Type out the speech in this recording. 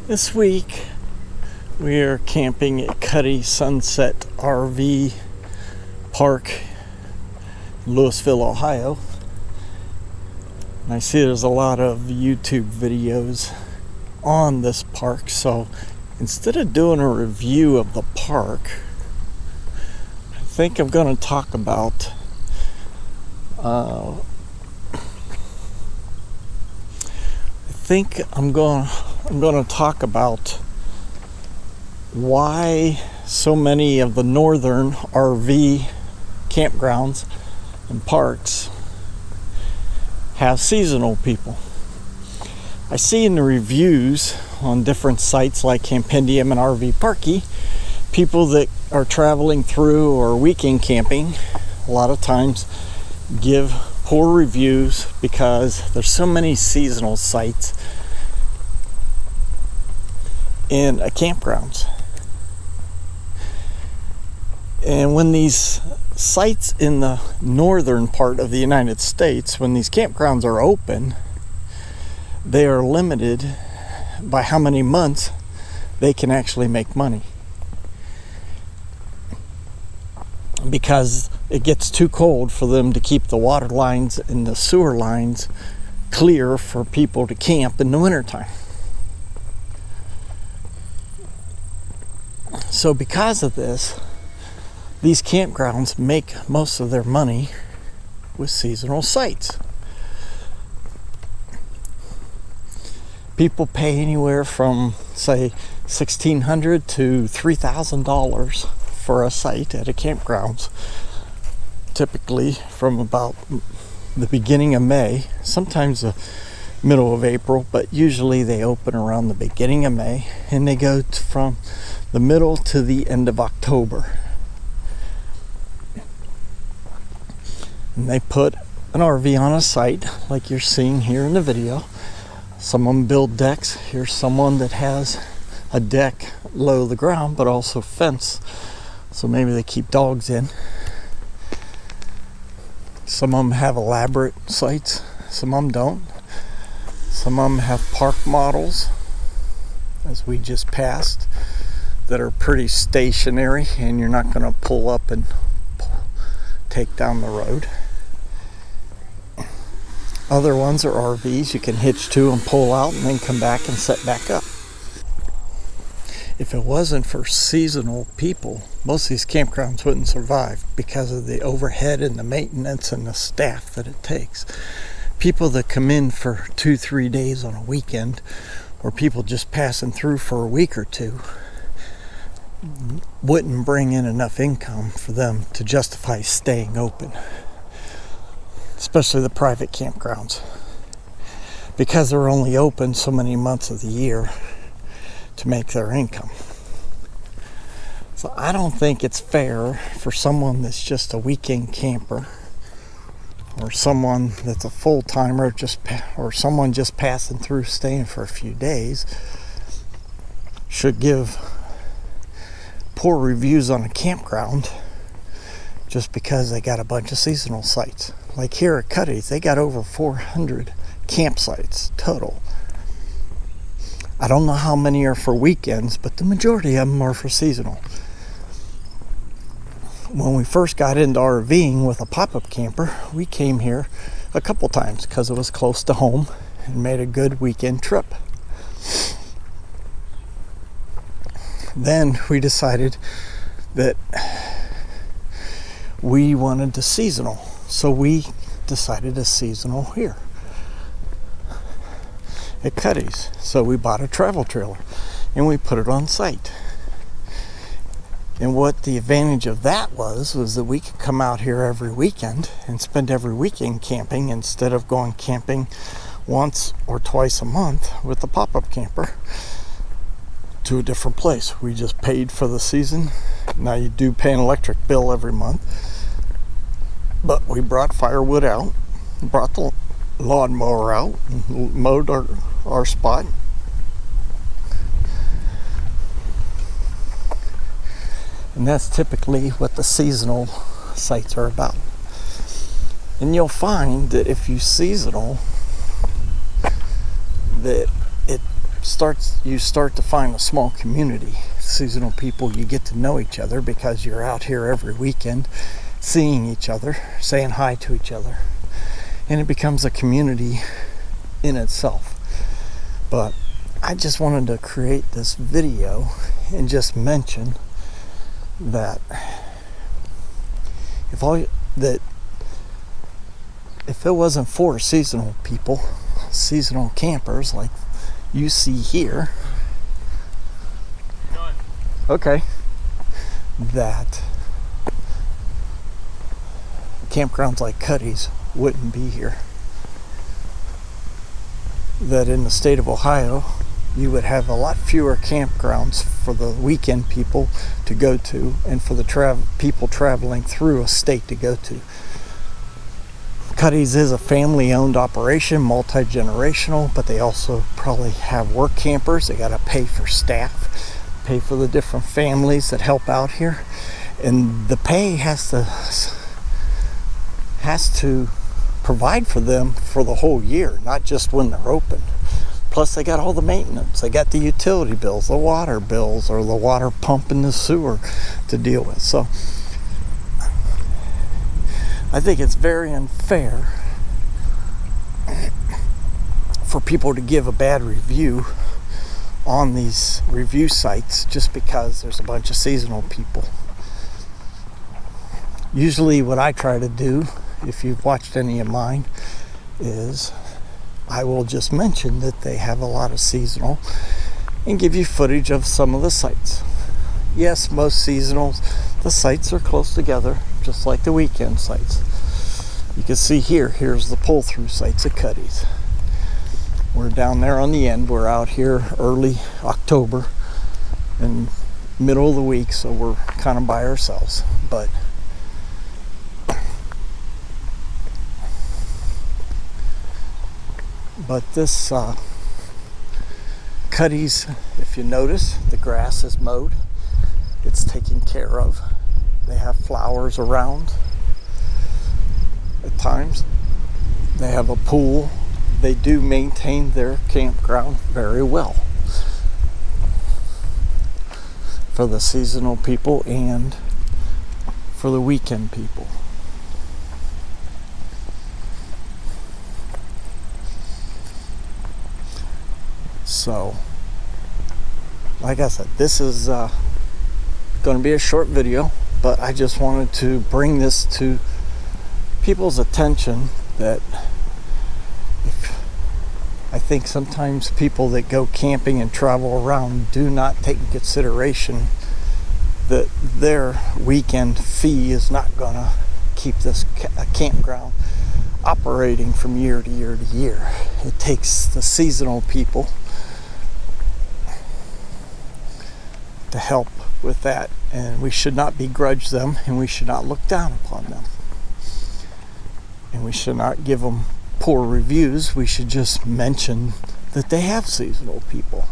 This week we are camping at Cuddy Sunset RV Park in Louisville, Ohio. And I see there's a lot of YouTube videos on this park, so instead of doing a review of the park, I think I'm going to talk about I'm going to talk about why so many of the northern RV campgrounds and parks have seasonal people. I see in the reviews on different sites like Campendium and RV Parky, people that are traveling through or weekend camping a lot of times give poor reviews because there's so many seasonal sites in a campgrounds. And when these sites in the northern part of the United States, when these campgrounds are open, they are limited by how many months they can actually make money, because it gets too cold for them to keep the water lines and the sewer lines clear for people to camp in the wintertime. So because of this, these campgrounds make most of their money with seasonal sites. People pay anywhere from, say, $1,600 to $3,000 for a site at a campground, typically from about the beginning of May, sometimes the middle of April, but usually they open around the beginning of May and they go from the middle to the end of October. And they put an RV on a site like you're seeing here in the video. Some of them build decks. Here's someone that has a deck low to the ground but also fence, so maybe they keep dogs in. Some of them have elaborate sites, some of them don't. Some of them have park models, as we just passed, that are pretty stationary and you're not going to pull up and take down the road. Other ones are RVs you can hitch to and pull out and then come back and set back up. If it wasn't for seasonal people, most of these campgrounds wouldn't survive because of the overhead and the maintenance and the staff that it takes. People that come in for 2-3 days on a weekend, or people just passing through for a week or two, wouldn't bring in enough income for them to justify staying open, especially the private campgrounds, because they're only open so many months of the year to make their income. So I don't think it's fair for someone that's just a weekend camper, or someone that's a full-timer, or someone just passing through staying for a few days, should give poor reviews on a campground just because they got a bunch of seasonal sites. Like here at Cuddy's, they got over 400 campsites total. I don't know how many are for weekends, but the majority of them are for seasonal. When we first got into RVing with a pop-up camper, we came here a couple times because it was close to home and made a good weekend trip. Then we decided that we wanted to seasonal, so we decided a seasonal here at Cuddy's. So we bought a travel trailer and we put it on site. And what the advantage of that was that we could come out here every weekend and spend every weekend camping instead of going camping once or twice a month with the pop-up camper to a different place. We just paid for the season. Now you do pay an electric bill every month, but we brought firewood out, brought the lawnmower out, and mowed our spot. And that's typically what the seasonal sites are about. And you'll find that if you seasonal, that it you start to find a small community. Seasonal people, you get to know each other because you're out here every weekend seeing each other, saying hi to each other, and it becomes a community in itself. But I just wanted to create this video and just mention that if it wasn't for seasonal people, seasonal campers like you see here, okay, that campgrounds like Cuddy's wouldn't be here. That in the state of Ohio, you would have a lot fewer campgrounds for the weekend people to go to and for the people traveling through a state to go to. Cuddy's is a family-owned operation, multi-generational, but they also probably have work campers. They got to pay for staff, pay for the different families that help out here, and the pay has to provide for them for the whole year, not just when they're open. Plus they got all the maintenance. They got the utility bills, the water bills, or the water pump and the sewer to deal with. So I think it's very unfair for people to give a bad review on these review sites just because there's a bunch of seasonal people. Usually what I try to do, if you've watched any of mine, is I will just mention that they have a lot of seasonal and give you footage of some of the sites. Yes, most seasonals, the sites are close together, just like the weekend sites. You can see here's the pull-through sites at Cuddy's. We're down there on the end. We're out here early October and middle of the week, so we're kind of by ourselves. But this Cuddy's, if you notice, the grass is mowed. It's taken care of. They have flowers around at times. They have a pool. They do maintain their campground very well for the seasonal people and for the weekend people. So, like I said, this is going to be a short video, but I just wanted to bring this to people's attention that I think sometimes people that go camping and travel around do not take in consideration that their weekend fee is not going to keep this campground operating from year to year to year. It takes the seasonal people to help with that, and we should not begrudge them, and we should not look down upon them, and we should not give them poor reviews. We should just mention that they have seasonal people.